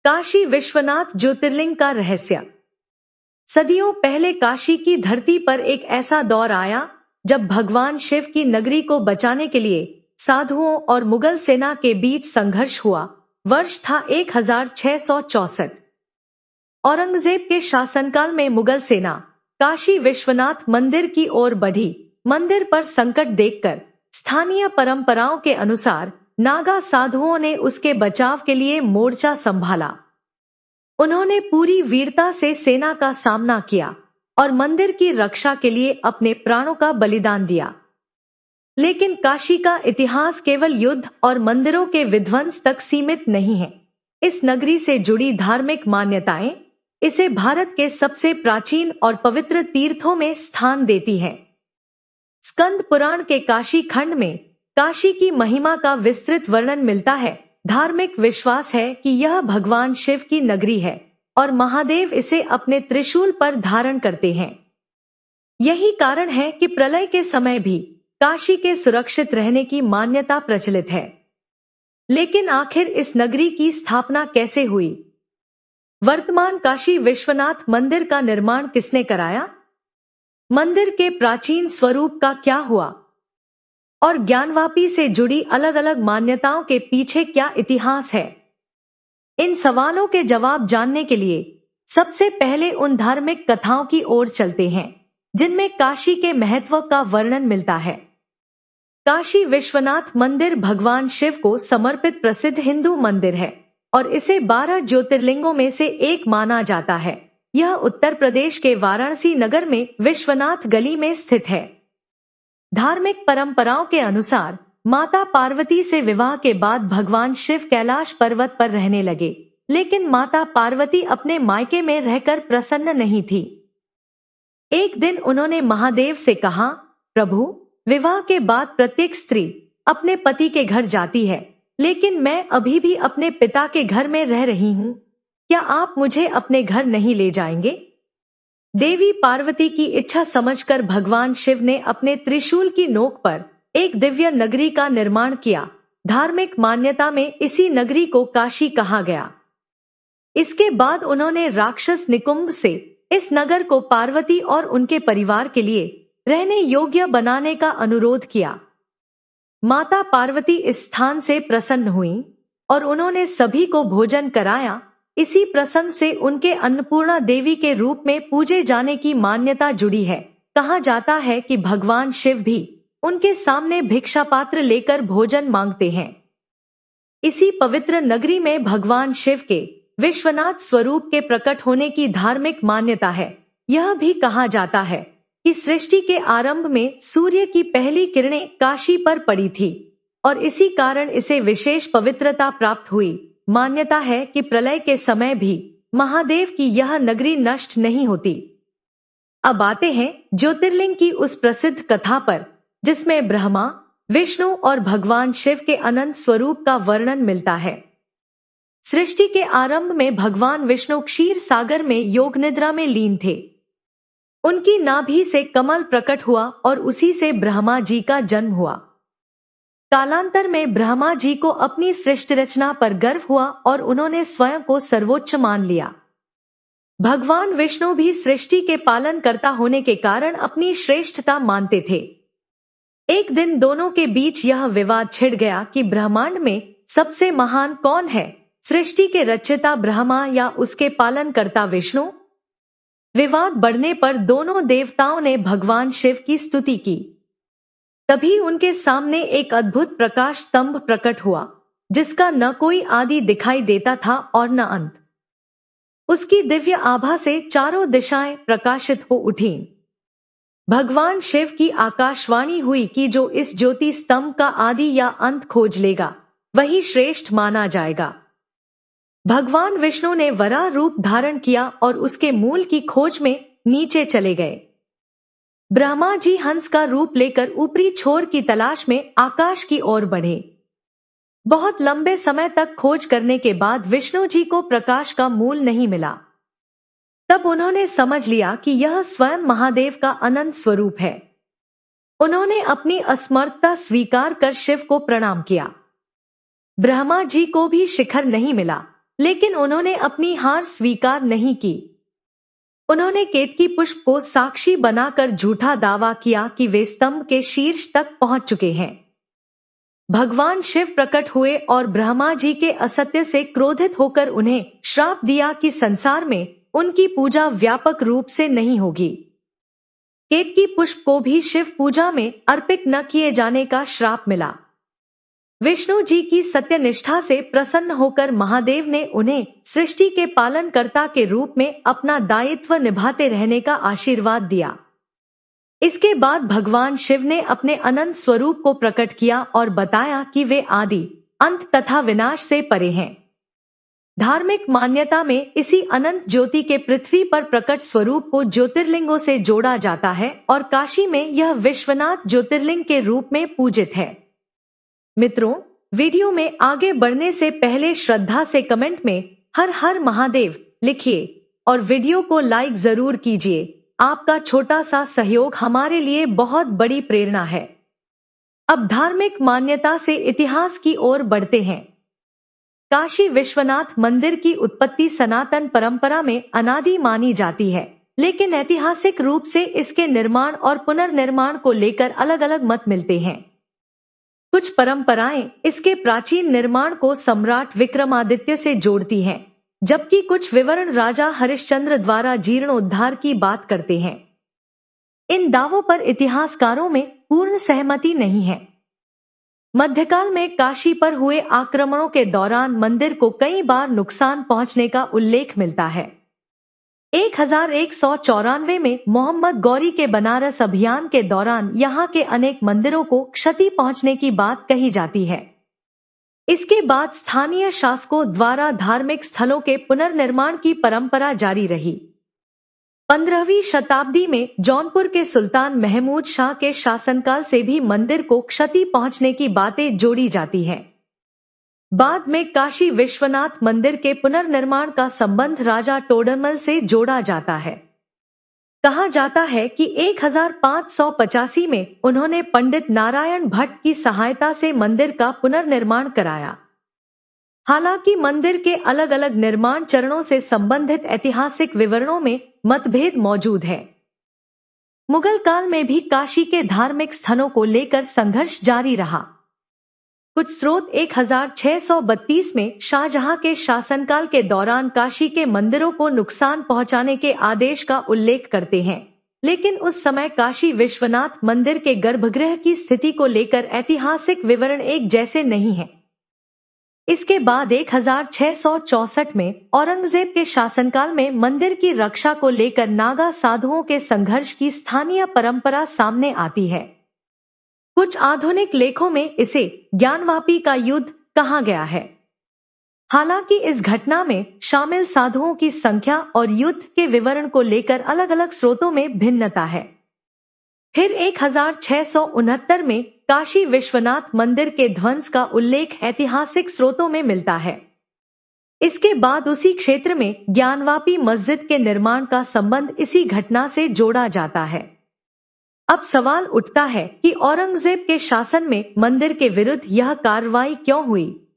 काशी विश्वनाथ ज्योतिर्लिंग का रहस्य। सदियों पहले काशी की धरती पर एक ऐसा दौर आया जब भगवान शिव की नगरी को बचाने के लिए साधुओं और मुगल सेना के बीच संघर्ष हुआ। वर्ष था 1664। औरंगजेब के शासनकाल में मुगल सेना काशी विश्वनाथ मंदिर की ओर बढ़ी। मंदिर पर संकट देखकर स्थानीय परंपराओं के अनुसार नागा साधुओं ने उसके बचाव के लिए मोर्चा संभाला। उन्होंने पूरी वीरता से सेना का सामना किया और मंदिर की रक्षा के लिए अपने प्राणों का बलिदान दिया। लेकिन काशी का इतिहास केवल युद्ध और मंदिरों के विध्वंस तक सीमित नहीं है। इस नगरी से जुड़ी धार्मिक मान्यताएं इसे भारत के सबसे प्राचीन और पवित्र तीर्थों में स्थान देती हैं। स्कंद पुराण के काशी खंड में काशी की महिमा का विस्तृत वर्णन मिलता है। धार्मिक विश्वास है कि यह भगवान शिव की नगरी है और महादेव इसे अपने त्रिशूल पर धारण करते हैं। यही कारण है कि प्रलय के समय भी काशी के सुरक्षित रहने की मान्यता प्रचलित है। लेकिन आखिर इस नगरी की स्थापना कैसे हुई? वर्तमान काशी विश्वनाथ मंदिर का निर्माण किसने कराया? मंदिर के प्राचीन स्वरूप का क्या हुआ? और ज्ञानवापी से जुड़ी अलग अलग मान्यताओं के पीछे क्या इतिहास है? इन सवालों के जवाब जानने के लिए सबसे पहले उन धार्मिक कथाओं की ओर चलते हैं जिनमें काशी के महत्व का वर्णन मिलता है। काशी विश्वनाथ मंदिर भगवान शिव को समर्पित प्रसिद्ध हिंदू मंदिर है और इसे 12 ज्योतिर्लिंगों में से एक माना जाता है। यह उत्तर प्रदेश के वाराणसी नगर में विश्वनाथ गली में स्थित है। धार्मिक परंपराओं के अनुसार माता पार्वती से विवाह के बाद भगवान शिव कैलाश पर्वत पर रहने लगे, लेकिन माता पार्वती अपने मायके में रहकर प्रसन्न नहीं थी। एक दिन उन्होंने महादेव से कहा, प्रभु, विवाह के बाद प्रत्येक स्त्री अपने पति के घर जाती है, लेकिन मैं अभी भी अपने पिता के घर में रह रही हूँ। क्या आप मुझे अपने घर नहीं ले जाएंगे? देवी पार्वती की इच्छा समझकर भगवान शिव ने अपने त्रिशूल की नोक पर एक दिव्य नगरी का निर्माण किया। धार्मिक मान्यता में इसी नगरी को काशी कहा गया। इसके बाद उन्होंने राक्षस निकुंभ से इस नगर को पार्वती और उनके परिवार के लिए रहने योग्य बनाने का अनुरोध किया। माता पार्वती इस स्थान से प्रसन्न हुई और उन्होंने सभी को भोजन कराया। इसी प्रसंग से उनके अन्नपूर्णा देवी के रूप में पूजे जाने की मान्यता जुड़ी है। कहा जाता है कि भगवान शिव भी उनके सामने भिक्षा पात्र लेकर भोजन मांगते हैं। इसी पवित्र नगरी में भगवान शिव के विश्वनाथ स्वरूप के प्रकट होने की धार्मिक मान्यता है। यह भी कहा जाता है कि सृष्टि के आरंभ में सूर्य की पहली किरणें काशी पर पड़ी थी और इसी कारण इसे विशेष पवित्रता प्राप्त हुई। मान्यता है कि प्रलय के समय भी महादेव की यह नगरी नष्ट नहीं होती। अब आते हैं ज्योतिर्लिंग की उस प्रसिद्ध कथा पर जिसमें ब्रह्मा, विष्णु और भगवान शिव के अनंत स्वरूप का वर्णन मिलता है। सृष्टि के आरंभ में भगवान विष्णु क्षीर सागर में योग निद्रा में लीन थे। उनकी नाभि से कमल प्रकट हुआ और उसी से ब्रह्मा जी का जन्म हुआ। कालांतर में ब्रह्मा जी को अपनी सृष्टि रचना पर गर्व हुआ और उन्होंने स्वयं को सर्वोच्च मान लिया। भगवान विष्णु भी सृष्टि के पालनकर्ता होने के कारण अपनी श्रेष्ठता मानते थे। एक दिन दोनों के बीच यह विवाद छिड़ गया कि ब्रह्मांड में सबसे महान कौन है, सृष्टि के रचयिता ब्रह्मा या उसके पालनकर्ता विष्णु? विवाद बढ़ने पर दोनों देवताओं ने भगवान शिव की स्तुति की। तभी उनके सामने एक अद्भुत प्रकाश स्तंभ प्रकट हुआ जिसका न कोई आदि दिखाई देता था और न अंत। उसकी दिव्य आभा से चारों दिशाएं प्रकाशित हो उठीं। भगवान शिव की आकाशवाणी हुई कि जो इस ज्योति स्तंभ का आदि या अंत खोज लेगा वही श्रेष्ठ माना जाएगा। भगवान विष्णु ने वराह रूप धारण किया और उसके मूल की खोज में नीचे चले गए। ब्रह्मा जी हंस का रूप लेकर ऊपरी छोर की तलाश में आकाश की ओर बढ़े। बहुत लंबे समय तक खोज करने के बाद विष्णु जी को प्रकाश का मूल नहीं मिला। तब उन्होंने समझ लिया कि यह स्वयं महादेव का अनंत स्वरूप है। उन्होंने अपनी असमर्थता स्वीकार कर शिव को प्रणाम किया। ब्रह्मा जी को भी शिखर नहीं मिला। लेकिन उन्होंने अपनी हार स्वीकार नहीं की। उन्होंने केतकी पुष्प को साक्षी बनाकर झूठा दावा किया कि वे स्तंभ के शीर्ष तक पहुंच चुके हैं। भगवान शिव प्रकट हुए और ब्रह्मा जी के असत्य से क्रोधित होकर उन्हें श्राप दिया कि संसार में उनकी पूजा व्यापक रूप से नहीं होगी। केतकी पुष्प को भी शिव पूजा में अर्पित न किए जाने का श्राप मिला। विष्णु जी की सत्यनिष्ठा से प्रसन्न होकर महादेव ने उन्हें सृष्टि के पालनकर्ता के रूप में अपना दायित्व निभाते रहने का आशीर्वाद दिया। इसके बाद भगवान शिव ने अपने अनंत स्वरूप को प्रकट किया और बताया कि वे आदि, अंत तथा विनाश से परे हैं। धार्मिक मान्यता में इसी अनंत ज्योति के पृथ्वी पर प्रकट स्वरूप को ज्योतिर्लिंगों से जोड़ा जाता है और काशी में यह विश्वनाथ ज्योतिर्लिंग के रूप में पूजित है। मित्रों, वीडियो में आगे बढ़ने से पहले श्रद्धा से कमेंट में हर हर महादेव लिखिए और वीडियो को लाइक जरूर कीजिए। आपका छोटा सा सहयोग हमारे लिए बहुत बड़ी प्रेरणा है। अब धार्मिक मान्यता से इतिहास की ओर बढ़ते हैं। काशी विश्वनाथ मंदिर की उत्पत्ति सनातन परंपरा में अनादि मानी जाती है, लेकिन ऐतिहासिक रूप से इसके निर्माण और पुनर्निर्माण को लेकर अलग अलग मत मिलते हैं। कुछ परंपराएं इसके प्राचीन निर्माण को सम्राट विक्रमादित्य से जोड़ती हैं, जबकि कुछ विवरण राजा हरिश्चंद्र द्वारा जीर्णोद्धार की बात करते हैं। इन दावों पर इतिहासकारों में पूर्ण सहमति नहीं है। मध्यकाल में काशी पर हुए आक्रमणों के दौरान मंदिर को कई बार नुकसान पहुंचने का उल्लेख मिलता है। 1194 में मोहम्मद गौरी के बनारस अभियान के दौरान यहाँ के अनेक मंदिरों को क्षति पहुंचने की बात कही जाती है। इसके बाद स्थानीय शासकों द्वारा धार्मिक स्थलों के पुनर्निर्माण की परंपरा जारी रही। 15वीं शताब्दी में जौनपुर के सुल्तान महमूद शाह के शासनकाल से भी मंदिर को क्षति पहुंचने की बातें जोड़ी जाती हैं। बाद में काशी विश्वनाथ मंदिर के पुनर्निर्माण का संबंध राजा टोडरमल से जोड़ा जाता है। कहा जाता है कि 1585 में उन्होंने पंडित नारायण भट्ट की सहायता से मंदिर का पुनर्निर्माण कराया। हालांकि मंदिर के अलग अलग निर्माण चरणों से संबंधित ऐतिहासिक विवरणों में मतभेद मौजूद है। मुगल काल में भी काशी के धार्मिक स्थलों को लेकर संघर्ष जारी रहा। कुछ स्रोत 1632 में शाहजहां के शासनकाल के दौरान काशी के मंदिरों को नुकसान पहुंचाने के आदेश का उल्लेख करते हैं, लेकिन उस समय काशी विश्वनाथ मंदिर के गर्भगृह की स्थिति को लेकर ऐतिहासिक विवरण एक जैसे नहीं हैं। इसके बाद 1664 में औरंगजेब के शासनकाल में मंदिर की रक्षा को लेकर नागा साधुओं के संघर्ष की स्थानीय परंपरा सामने आती है। कुछ आधुनिक लेखों में इसे ज्ञानवापी का युद्ध कहा गया है। हालांकि इस घटना में शामिल साधुओं की संख्या और युद्ध के विवरण को लेकर अलग अलग स्रोतों में भिन्नता है। फिर 1669 में काशी विश्वनाथ मंदिर के ध्वंस का उल्लेख ऐतिहासिक स्रोतों में मिलता है। इसके बाद उसी क्षेत्र में ज्ञानवापी मस्जिद के निर्माण का संबंध इसी घटना से जोड़ा जाता है। अब सवाल उठता है कि औरंगजेब के शासन में मंदिर के विरुद्ध यह कार्रवाई क्यों हुई।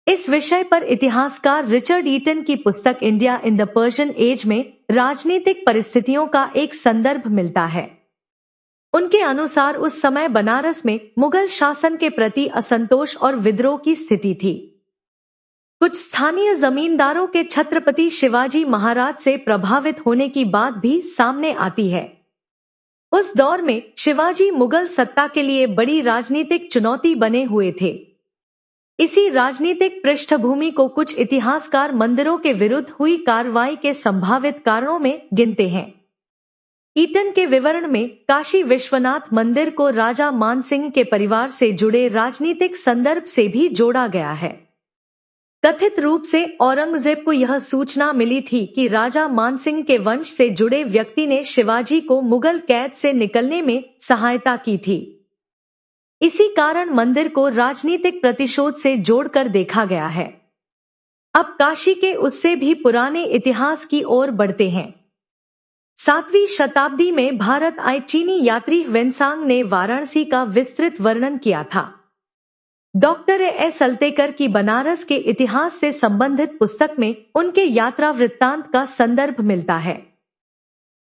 इस विषय पर इतिहासकार रिचर्ड ईटन की पुस्तक India in the Persian age में राजनीतिक परिस्थितियों का एक संदर्भ मिलता है। उनके अनुसार उस समय बनारस में मुगल शासन के प्रति असंतोष और विद्रोह की स्थिति थी। कुछ स्थानीय जमींदारों के छत्रपति शिवाजी महाराज से प्रभावित होने की बात भी सामने आती है। उस दौर में शिवाजी मुगल सत्ता के लिए बड़ी राजनीतिक चुनौती बने हुए थे। इसी राजनीतिक पृष्ठभूमि को कुछ इतिहासकार मंदिरों के विरुद्ध हुई कार्रवाई के संभावित कारणों में गिनते हैं। ईटन के विवरण में काशी विश्वनाथ मंदिर को राजा मानसिंह के परिवार से जुड़े राजनीतिक संदर्भ से भी जोड़ा गया है। कथित रूप से औरंगजेब को यह सूचना मिली थी कि राजा मानसिंह के वंश से जुड़े व्यक्ति ने शिवाजी को मुगल कैद से निकलने में सहायता की थी। इसी कारण मंदिर को राजनीतिक प्रतिशोध से जोड़कर देखा गया है। अब काशी के उससे भी पुराने इतिहास की ओर बढ़ते हैं। 7वीं शताब्दी में भारत आए चीनी यात्री वेनसांग ने वाराणसी का विस्तृत वर्णन किया था। डॉक्टर एस अल्तेकर की बनारस के इतिहास से संबंधित पुस्तक में उनके यात्रा वृत्तांत का संदर्भ मिलता है।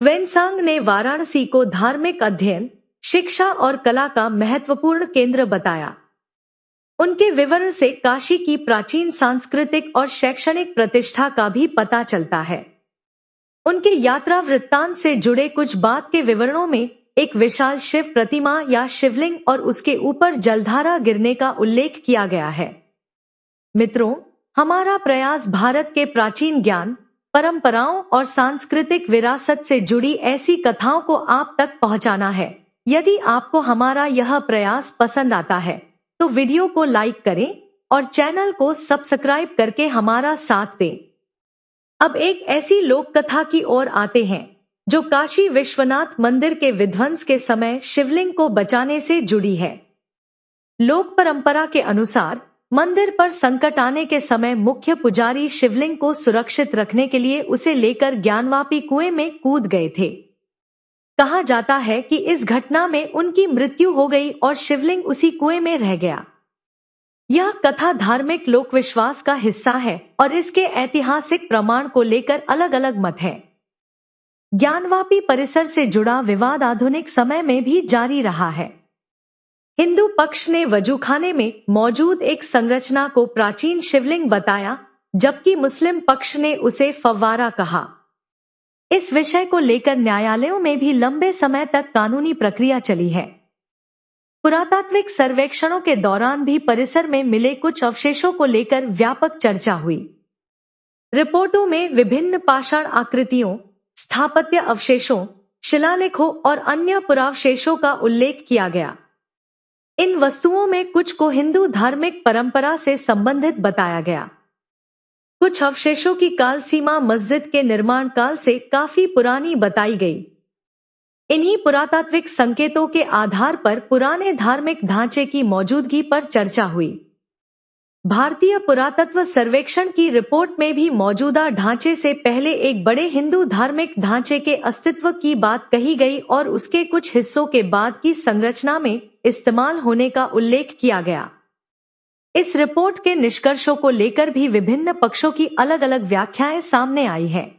वेनसांग ने वाराणसी को धार्मिक अध्ययन, शिक्षा और कला का महत्वपूर्ण केंद्र बताया। उनके विवरण से काशी की प्राचीन सांस्कृतिक और शैक्षणिक प्रतिष्ठा का भी पता चलता है। उनके यात्रा वृत्तांत से जुड़े कुछ बाद के विवरणों में एक विशाल शिव प्रतिमा या शिवलिंग और उसके ऊपर जलधारा गिरने का उल्लेख किया गया है। मित्रों, हमारा प्रयास भारत के प्राचीन ज्ञान, परंपराओं और सांस्कृतिक विरासत से जुड़ी ऐसी कथाओं को आप तक पहुंचाना है। यदि आपको हमारा यह प्रयास पसंद आता है तो वीडियो को लाइक करें और चैनल को सब्सक्राइब करके हमारा साथ दें। अब एक ऐसी लोक कथा की ओर आते हैं जो काशी विश्वनाथ मंदिर के विध्वंस के समय शिवलिंग को बचाने से जुड़ी है। लोक परंपरा के अनुसार मंदिर पर संकट आने के समय मुख्य पुजारी शिवलिंग को सुरक्षित रखने के लिए उसे लेकर ज्ञानवापी कुएं में कूद गए थे। कहा जाता है कि इस घटना में उनकी मृत्यु हो गई और शिवलिंग उसी कुएं में रह गया। यह कथा धार्मिक लोक विश्वास का हिस्सा है और इसके ऐतिहासिक प्रमाण को लेकर अलग अलग मत है। ज्ञानवापी परिसर से जुड़ा विवाद आधुनिक समय में भी जारी रहा है। हिंदू पक्ष ने वजूखाने में मौजूद एक संरचना को प्राचीन शिवलिंग बताया, जबकि मुस्लिम पक्ष ने उसे फव्वारा कहा। इस विषय को लेकर न्यायालयों में भी लंबे समय तक कानूनी प्रक्रिया चली है। पुरातात्विक सर्वेक्षणों के दौरान भी परिसर में मिले कुछ अवशेषों को लेकर व्यापक चर्चा हुई। रिपोर्टों में विभिन्न पाषाण आकृतियों, स्थापत्य अवशेषों, शिलालेखों और अन्य पुरावशेषों का उल्लेख किया गया। इन वस्तुओं में कुछ को हिंदू धार्मिक परंपरा से संबंधित बताया गया। कुछ अवशेषों की काल सीमा मस्जिद के निर्माण काल से काफी पुरानी बताई गई। इन्हीं पुरातात्विक संकेतों के आधार पर पुराने धार्मिक ढांचे की मौजूदगी पर चर्चा हुई। भारतीय पुरातत्व सर्वेक्षण की रिपोर्ट में भी मौजूदा ढांचे से पहले एक बड़े हिंदू धार्मिक ढांचे के अस्तित्व की बात कही गई और उसके कुछ हिस्सों के बाद की संरचना में इस्तेमाल होने का उल्लेख किया गया। इस रिपोर्ट के निष्कर्षों को लेकर भी विभिन्न पक्षों की अलग अलग व्याख्याएं सामने आई हैं।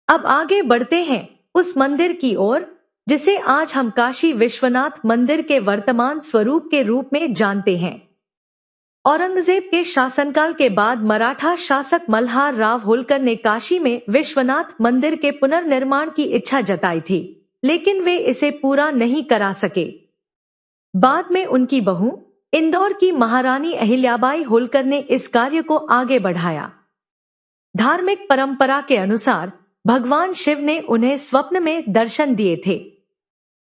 अब आगे बढ़ते हैं उस मंदिर की ओर जिसे आज हम काशी विश्वनाथ मंदिर के वर्तमान स्वरूप के रूप में जानते हैं। औरंगजेब के शासनकाल के बाद मराठा शासक मल्हार राव होलकर ने काशी में विश्वनाथ मंदिर के पुनर्निर्माण की इच्छा जताई थी, लेकिन वे इसे पूरा नहीं करा सके। बाद में उनकी बहू इंदौर की महारानी अहिल्याबाई होलकर ने इस कार्य को आगे बढ़ाया। धार्मिक परंपरा के अनुसार भगवान शिव ने उन्हें स्वप्न में दर्शन दिए थे।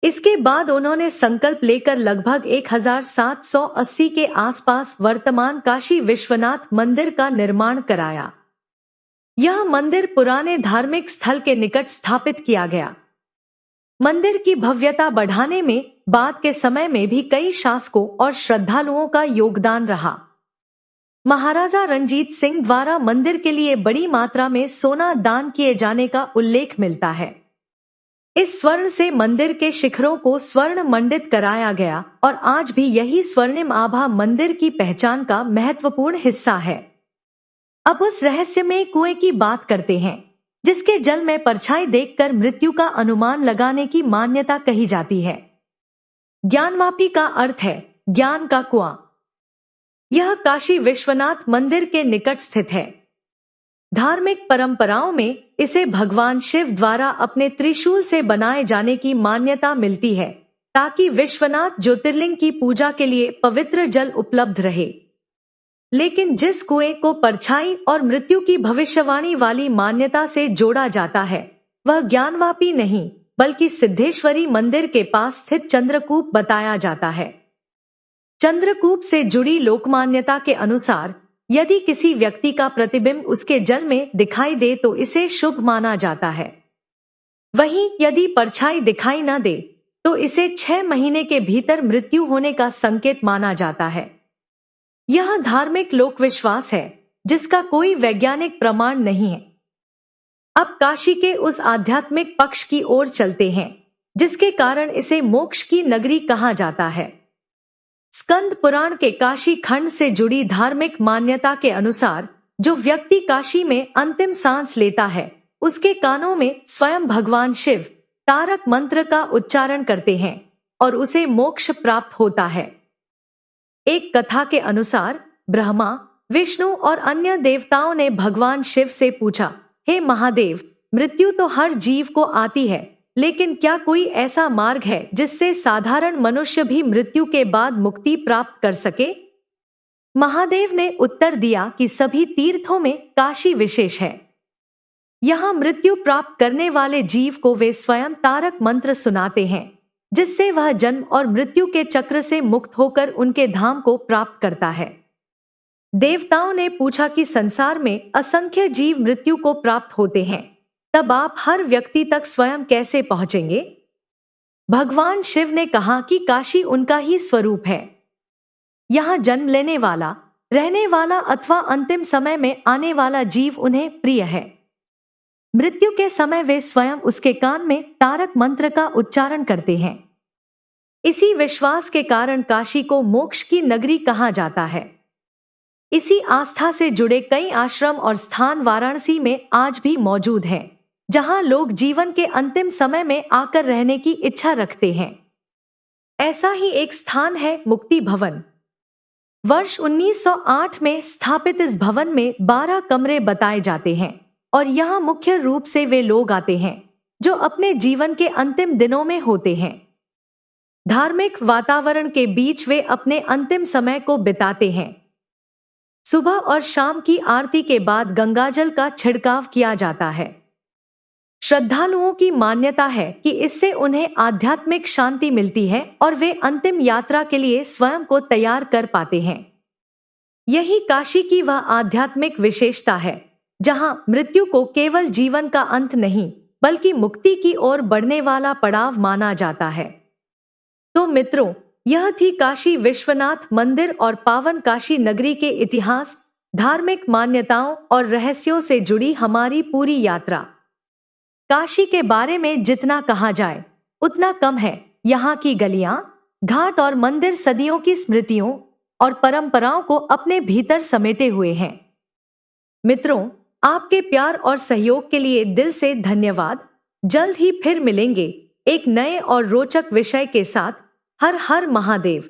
इसके बाद उन्होंने संकल्प लेकर लगभग 1780 के आसपास वर्तमान काशी विश्वनाथ मंदिर का निर्माण कराया। यह मंदिर पुराने धार्मिक स्थल के निकट स्थापित किया गया। मंदिर की भव्यता बढ़ाने में बाद के समय में भी कई शासकों और श्रद्धालुओं का योगदान रहा। महाराजा रंजीत सिंह द्वारा मंदिर के लिए बड़ी मात्रा में सोना दान किए जाने का उल्लेख मिलता है। इस स्वर्ण से मंदिर के शिखरों को स्वर्ण मंडित कराया गया और आज भी यही स्वर्णिम आभा मंदिर की पहचान का महत्वपूर्ण हिस्सा है। अब उस रहस्यमय कुएं की बात करते हैं जिसके जल में परछाई देखकर मृत्यु का अनुमान लगाने की मान्यता कही जाती है। ज्ञानवापी का अर्थ है ज्ञान का कुआं। यह काशी विश्वनाथ मंदिर के निकट स्थित है। धार्मिक परंपराओं में इसे भगवान शिव द्वारा अपने त्रिशूल से बनाए जाने की मान्यता मिलती है ताकि विश्वनाथ ज्योतिर्लिंग की पूजा के लिए पवित्र जल उपलब्ध रहे। लेकिन जिस कुएं को परछाई और मृत्यु की भविष्यवाणी वाली मान्यता से जोड़ा जाता है वह ज्ञानवापी नहीं बल्कि सिद्धेश्वरी मंदिर के पास स्थित चंद्रकूप बताया जाता है। चंद्रकूप से जुड़ी लोकमान्यता के अनुसार यदि किसी व्यक्ति का प्रतिबिंब उसके जल में दिखाई दे तो इसे शुभ माना जाता है। वहीं यदि परछाई दिखाई न दे तो इसे 6 महीने के भीतर मृत्यु होने का संकेत माना जाता है। यह धार्मिक लोक विश्वास है जिसका कोई वैज्ञानिक प्रमाण नहीं है। अब काशी के उस आध्यात्मिक पक्ष की ओर चलते हैं जिसके कारण इसे मोक्ष की नगरी कहा जाता है। स्कंद पुराण के काशी खंड से जुड़ी धार्मिक मान्यता के अनुसार जो व्यक्ति काशी में अंतिम सांस लेता है उसके कानों में स्वयं भगवान शिव तारक मंत्र का उच्चारण करते हैं और उसे मोक्ष प्राप्त होता है। एक कथा के अनुसार ब्रह्मा, विष्णु और अन्य देवताओं ने भगवान शिव से पूछा, हे महादेव, मृत्यु तो हर जीव को आती है, लेकिन क्या कोई ऐसा मार्ग है जिससे साधारण मनुष्य भी मृत्यु के बाद मुक्ति प्राप्त कर सके? महादेव ने उत्तर दिया कि सभी तीर्थों में काशी विशेष है। यहाँ मृत्यु प्राप्त करने वाले जीव को वे स्वयं तारक मंत्र सुनाते हैं, जिससे वह जन्म और मृत्यु के चक्र से मुक्त होकर उनके धाम को प्राप्त करता है। देवताओं ने पूछा कि संसार में असंख्य जीव मृत्यु को प्राप्त होते हैं, तब आप हर व्यक्ति तक स्वयं कैसे पहुंचेंगे? भगवान शिव ने कहा कि काशी उनका ही स्वरूप है। यहाँ जन्म लेने वाला, रहने वाला अथवा अंतिम समय में आने वाला जीव उन्हें प्रिय है। मृत्यु के समय वे स्वयं उसके कान में तारक मंत्र का उच्चारण करते हैं। इसी विश्वास के कारण काशी को मोक्ष की नगरी कहा जाता है। इसी आस्था से जुड़े कई आश्रम और स्थान वाराणसी में आज भी मौजूद हैं, जहां लोग जीवन के अंतिम समय में आकर रहने की इच्छा रखते हैं। ऐसा ही एक स्थान है मुक्ति भवन। वर्ष 1908 में स्थापित इस भवन में 12 कमरे बताए जाते हैं और यहाँ मुख्य रूप से वे लोग आते हैं जो अपने जीवन के अंतिम दिनों में होते हैं। धार्मिक वातावरण के बीच वे अपने अंतिम समय को बिताते हैं। सुबह और शाम की आरती के बाद गंगाजल का छिड़काव किया जाता है। श्रद्धालुओं की मान्यता है कि इससे उन्हें आध्यात्मिक शांति मिलती है और वे अंतिम यात्रा के लिए स्वयं को तैयार कर पाते हैं। यही काशी की वह आध्यात्मिक विशेषता है जहां मृत्यु को केवल जीवन का अंत नहीं बल्कि मुक्ति की ओर बढ़ने वाला पड़ाव माना जाता है। तो मित्रों, यह थी काशी विश्वनाथ मंदिर और पावन काशी नगरी के इतिहास, धार्मिक मान्यताओं और रहस्यों से जुड़ी हमारी पूरी यात्रा। काशी के बारे में जितना कहा जाए उतना कम है। यहाँ की गलियां, घाट और मंदिर सदियों की स्मृतियों और परंपराओं को अपने भीतर समेटे हुए हैं। मित्रों, आपके प्यार और सहयोग के लिए दिल से धन्यवाद। जल्द ही फिर मिलेंगे एक नए और रोचक विषय के साथ। हर हर महादेव।